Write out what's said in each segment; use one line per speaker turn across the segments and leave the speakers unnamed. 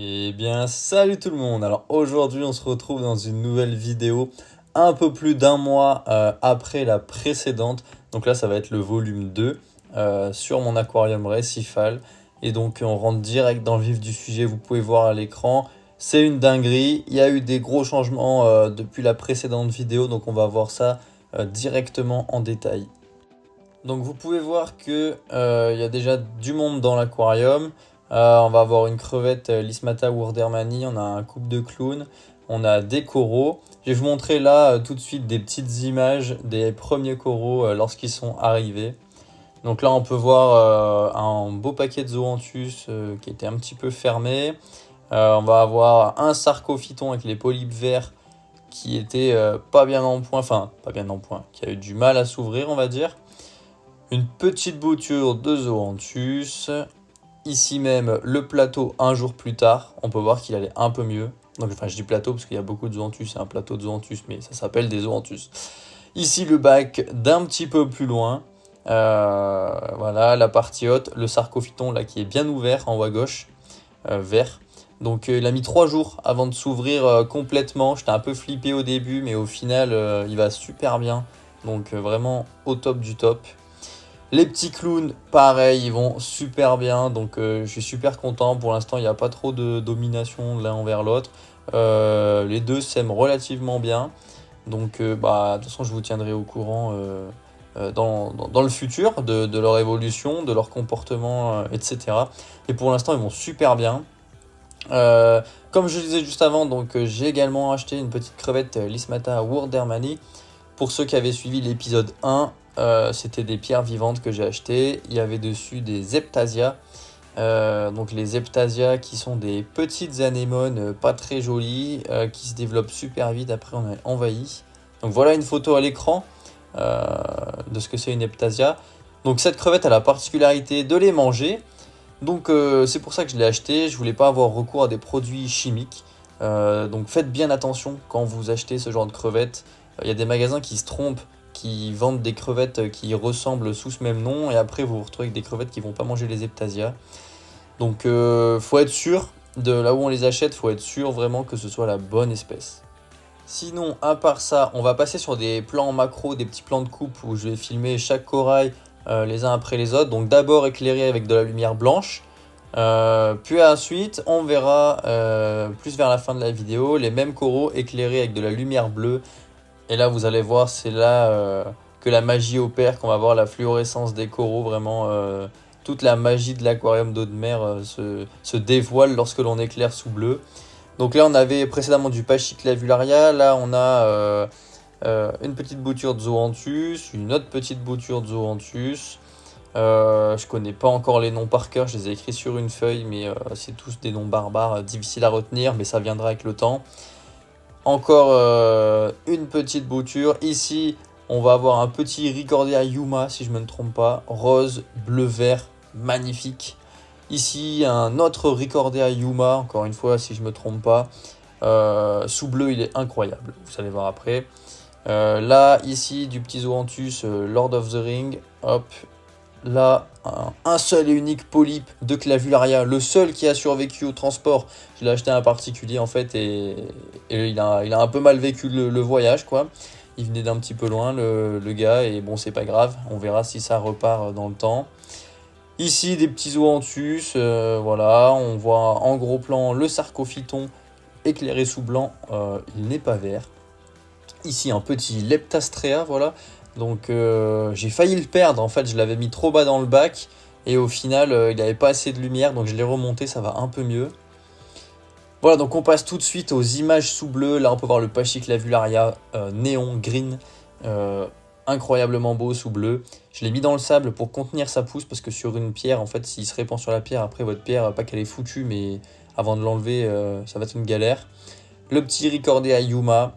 Eh bien, salut tout le monde! Alors aujourd'hui, on se retrouve dans une nouvelle vidéo un peu plus d'un mois après la précédente. Donc là, ça va être le volume 2 sur mon aquarium récifal. Et donc, on rentre direct dans le vif du sujet. Vous pouvez voir à l'écran, c'est une dinguerie. Il y a eu des gros changements depuis la précédente vidéo. Donc, on va voir ça directement en détail. Donc vous pouvez voir que il y a déjà du monde dans l'aquarium. On va avoir une crevette Lismata wurdermani, on a un couple de clowns, on a des coraux. Je vais vous montrer là tout de suite des petites images des premiers coraux lorsqu'ils sont arrivés. Donc là on peut voir un beau paquet de zoanthus qui était un petit peu fermé. On va avoir un sarcophyton avec les polypes verts qui était pas bien en point, enfin pas bien en point, qui a eu du mal à s'ouvrir on va dire. Une petite bouture de zoanthus. Ici même, le plateau un jour plus tard. On peut voir qu'il allait un peu mieux. Donc, enfin, je dis plateau parce qu'il y a beaucoup de zoanthus. C'est un plateau de zoanthus, mais ça s'appelle des zoanthus. Ici, le bac d'un petit peu plus loin. Voilà, la partie haute. Le sarcophyton, là, qui est bien ouvert en haut à gauche. Vert. Donc, il a mis 3 jours avant de s'ouvrir complètement. J'étais un peu flippé au début, mais au final, il va super bien. Donc, vraiment au top du top. Les petits clowns, pareil, ils vont super bien, donc je suis super content. Pour l'instant, il n'y a pas trop de domination l'un envers l'autre. Les deux s'aiment relativement bien. Donc, de toute façon, je vous tiendrai au courant dans le futur de leur évolution, de leur comportement, etc. Et pour l'instant, ils vont super bien. Comme je le disais juste avant, donc j'ai également acheté une petite crevette Lismata wurdermani. Pour ceux qui avaient suivi l'épisode 1, c'était des pierres vivantes que j'ai achetées. Il y avait dessus des Zeptasia. Donc les Zeptasia qui sont des petites anémones pas très jolies, qui se développent super vite après on est envahi. Donc voilà une photo à l'écran euh, de ce que c'est une Heptasia. Donc cette crevette a la particularité de les manger. Donc c'est pour ça que je l'ai acheté. Je voulais pas avoir recours à des produits chimiques. Donc faites bien attention quand vous achetez ce genre de crevettes. Il y a des magasins qui se trompent, qui vendent des crevettes qui ressemblent sous ce même nom, et après vous vous retrouvez avec des crevettes qui vont pas manger les Heptasia. Donc faut être sûr de là où on les achète, faut être sûr vraiment que ce soit la bonne espèce. Sinon, à part ça, on va passer sur des plans macro, des petits plans de coupe où je vais filmer chaque corail les uns après les autres. Donc d'abord éclairé avec de la lumière blanche. Puis ensuite, on verra plus vers la fin de la vidéo les mêmes coraux éclairés avec de la lumière bleue. Et là, vous allez voir, c'est là que la magie opère, qu'on va voir la fluorescence des coraux. Vraiment, toute la magie de l'aquarium d'eau de mer se dévoile lorsque l'on éclaire sous bleu. Donc là, on avait précédemment du Pachyclavularia. Là, on a une petite bouture de Zoanthus, une autre petite bouture de Zoanthus. Je connais pas encore les noms par cœur, je les ai écrits sur une feuille, mais c'est tous des noms barbares, difficiles à retenir, mais ça viendra avec le temps. Encore une petite bouture. Ici, on va avoir un petit Ricordia Yuma, si je me ne trompe pas. Rose, bleu, vert, magnifique. Ici, un autre Ricordia Yuma, encore une fois, si je me trompe pas. Sous bleu, il est incroyable. Vous allez voir après. Là, ici, du petit Zoanthus, Lord of the Ring. Hop. Là, un seul et unique polype de Clavularia, le seul qui a survécu au transport. Je l'ai acheté à un particulier en fait et il a un peu mal vécu le voyage quoi. Il venait d'un petit peu loin le gars et bon c'est pas grave, on verra si ça repart dans le temps. Ici des petits zoanthus, voilà, on voit en gros plan le sarcophyton éclairé sous blanc, il n'est pas vert. Ici un petit Leptastrea, voilà. Donc j'ai failli le perdre, en fait je l'avais mis trop bas dans le bac et au final il n'avait pas assez de lumière donc je l'ai remonté, ça va un peu mieux. Voilà donc on passe tout de suite aux images sous bleu, là on peut voir le Pachyclavularia néon green, incroyablement beau sous bleu. Je l'ai mis dans le sable pour contenir sa pousse parce que sur une pierre en fait s'il se répand sur la pierre après votre pierre, pas qu'elle est foutue mais avant de l'enlever ça va être une galère. Le petit Ricordia Yuma.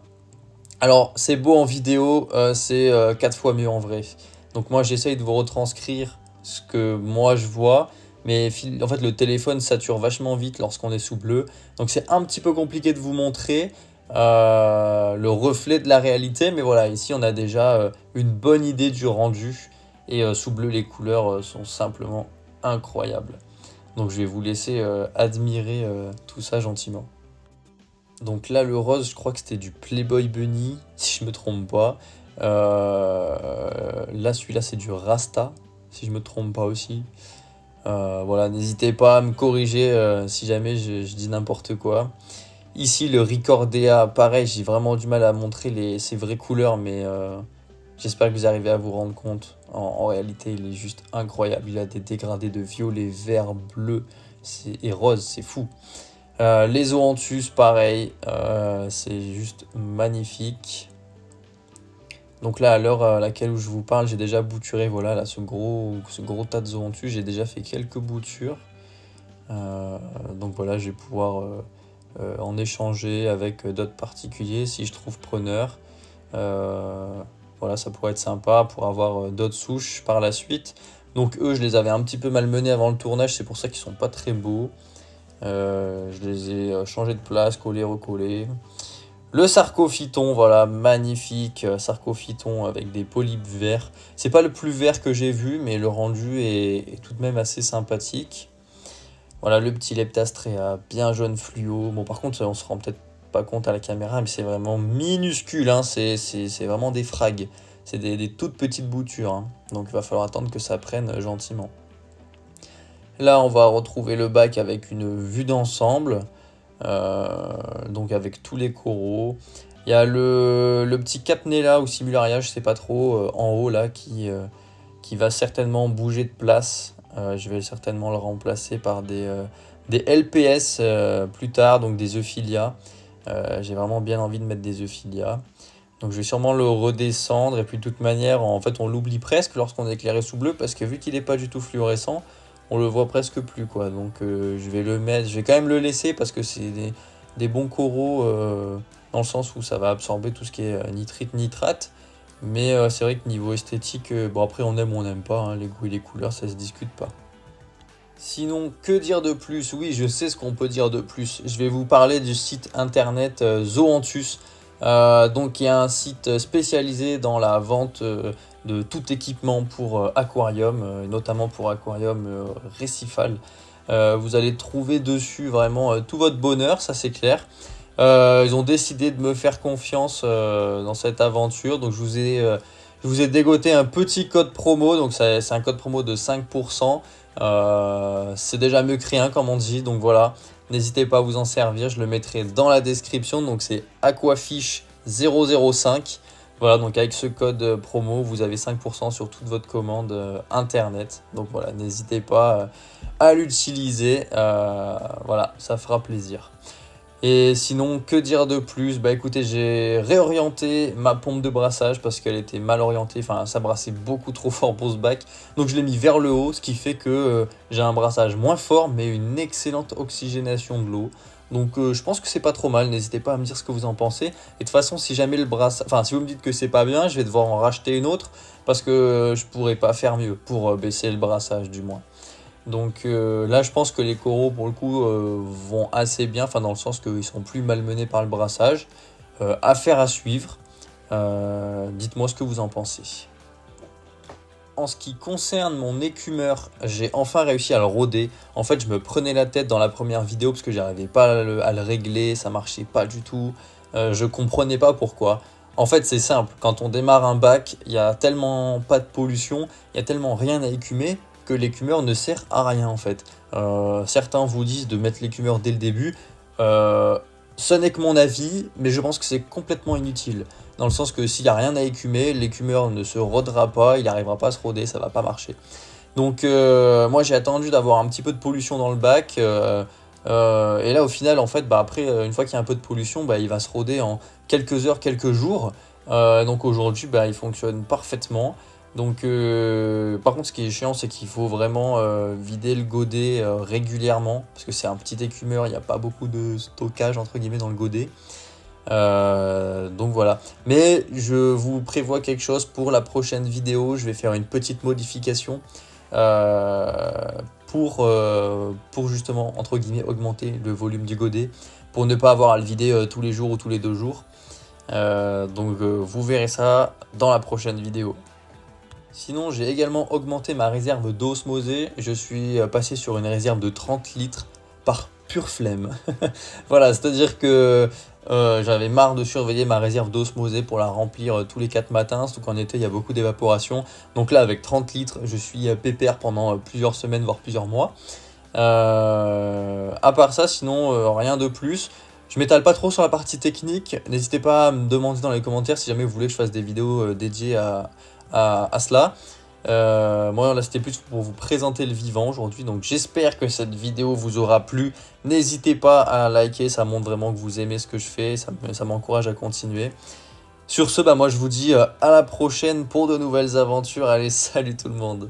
Alors, c'est beau en vidéo, c'est 4 fois mieux en vrai. Donc moi, j'essaye de vous retranscrire ce que moi je vois. Mais en fait, le téléphone sature vachement vite lorsqu'on est sous bleu. Donc c'est un petit peu compliqué de vous montrer le reflet de la réalité. Mais voilà, ici, on a déjà une bonne idée du rendu. Et sous bleu, les couleurs sont simplement incroyables. Donc je vais vous laisser admirer tout ça gentiment. Donc là, le rose, je crois que c'était du Playboy Bunny, si je me trompe pas. Là, celui-là, c'est du Rasta, si je me trompe pas aussi. Voilà, n'hésitez pas à me corriger si jamais je dis n'importe quoi. Ici, le Ricordea, pareil, j'ai vraiment du mal à montrer ses vraies couleurs, mais j'espère que vous arrivez à vous rendre compte. En réalité, il est juste incroyable. Il a des dégradés de violet, vert, bleu et rose, c'est fou. Les Zoanthus, pareil, c'est juste magnifique. Donc là, à l'heure à laquelle où je vous parle, j'ai déjà bouturé, voilà, là, ce gros tas de Zoanthus, j'ai déjà fait quelques boutures. Donc voilà, je vais pouvoir en échanger avec d'autres particuliers si je trouve preneur. Voilà, ça pourrait être sympa pour avoir d'autres souches par la suite. Donc eux, je les avais un petit peu malmenés avant le tournage, c'est pour ça qu'ils sont pas très beaux. Je les ai changés de place, collés, recollés. Le Sarcophyton, voilà, magnifique Sarcophyton avec des polypes verts. C'est pas le plus vert que j'ai vu, mais le rendu est tout de même assez sympathique. Voilà, le petit Leptastrea, bien jaune fluo. Bon, par contre, on se rend peut-être pas compte à la caméra, mais c'est vraiment minuscule, hein. C'est vraiment des frags. C'est des toutes petites boutures, hein. Donc il va falloir attendre que ça prenne gentiment. Là, on va retrouver le bac avec une vue d'ensemble. Donc avec tous les coraux. Il y a le petit Capnella ou Simularia, je sais pas trop, en haut là, qui va certainement bouger de place. Je vais certainement le remplacer par des LPS plus tard, donc des Euphilia. J'ai vraiment bien envie de mettre des Euphilia. Donc je vais sûrement le redescendre, et puis de toute manière, en fait, on l'oublie presque lorsqu'on est éclairé sous bleu, parce que vu qu'il n'est pas du tout fluorescent, on le voit presque plus, quoi. Donc je vais le mettre, je vais quand même le laisser parce que c'est des bons coraux dans le sens où ça va absorber tout ce qui est nitrite, nitrate. Mais c'est vrai que niveau esthétique, bon après on aime ou on n'aime pas, hein, les goûts et les couleurs ça se discute pas. Sinon, que dire de plus? Oui, je sais ce qu'on peut dire de plus. Je vais vous parler du site internet Zoanthus. Donc, il y a un site spécialisé dans la vente de tout équipement pour aquarium, notamment pour aquarium récifal. Vous allez trouver dessus vraiment tout votre bonheur, ça c'est clair. Ils ont décidé de me faire confiance dans cette aventure. Donc, je vous ai dégoté un petit code promo. Donc, c'est un code promo de 5%. C'est déjà mieux que rien, comme on dit. Donc, voilà. N'hésitez pas à vous en servir. Je le mettrai dans la description. Donc, c'est Aquafish 005. Voilà. Donc, avec ce code promo, vous avez 5% sur toute votre commande internet. Donc, voilà. N'hésitez pas à l'utiliser. Voilà. Ça fera plaisir. Et sinon, que dire de plus? Bah écoutez, j'ai réorienté ma pompe de brassage parce qu'elle était mal orientée, enfin ça brassait beaucoup trop fort pour ce bac. Donc je l'ai mis vers le haut, ce qui fait que j'ai un brassage moins fort mais une excellente oxygénation de l'eau. Donc je pense que c'est pas trop mal, n'hésitez pas à me dire ce que vous en pensez. Et de toute façon, si jamais le brassage, enfin si vous me dites que c'est pas bien, je vais devoir en racheter une autre parce que je pourrais pas faire mieux pour baisser le brassage du moins. Donc là, je pense que les coraux, pour le coup, vont assez bien, enfin dans le sens qu'ils sont plus malmenés par le brassage. Affaire à suivre. Dites-moi ce que vous en pensez. En ce qui concerne mon écumeur, j'ai enfin réussi à le roder. En fait, je me prenais la tête dans la première vidéo parce que j'arrivais pas à le régler, ça marchait pas du tout. Je comprenais pas pourquoi. En fait, c'est simple. Quand on démarre un bac, il y a tellement pas de pollution, il y a tellement rien à écumer que l'écumeur ne sert à rien en fait. Certains vous disent de mettre l'écumeur dès le début. Ce n'est que mon avis, mais je pense que c'est complètement inutile. Dans le sens que s'il n'y a rien à écumer, l'écumeur ne se rodera pas, il n'arrivera pas à se roder, ça va pas marcher. Donc moi j'ai attendu d'avoir un petit peu de pollution dans le bac. Et là au final en fait après une fois qu'il y a un peu de pollution il va se roder en quelques heures, quelques jours. Donc aujourd'hui il fonctionne parfaitement. Donc par contre ce qui est chiant c'est qu'il faut vraiment vider le godet régulièrement parce que c'est un petit écumeur, il n'y a pas beaucoup de stockage entre guillemets dans le godet. Donc voilà, mais je vous prévois quelque chose pour la prochaine vidéo. Je vais faire une petite modification pour justement entre guillemets augmenter le volume du godet pour ne pas avoir à le vider tous les jours ou tous les 2 jours. Donc vous verrez ça dans la prochaine vidéo. Sinon, j'ai également augmenté ma réserve d'osmosée. Je suis passé sur une réserve de 30 litres par pure flemme. Voilà, c'est-à-dire que j'avais marre de surveiller ma réserve d'osmosée pour la remplir tous les 4 matins, surtout qu'en été, il y a beaucoup d'évaporation. Donc là, avec 30 litres, je suis pépère pendant plusieurs semaines, voire plusieurs mois. À part ça, sinon, rien de plus. Je m'étale pas trop sur la partie technique. N'hésitez pas à me demander dans les commentaires si jamais vous voulez que je fasse des vidéos dédiées à cela. Moi, là, c'était plus pour vous présenter le vivant aujourd'hui. Donc, j'espère que cette vidéo vous aura plu. N'hésitez pas à liker. Ça montre vraiment que vous aimez ce que je fais. Ça m'encourage à continuer. Sur ce, bah, moi, je vous dis à la prochaine pour de nouvelles aventures. Allez, salut tout le monde!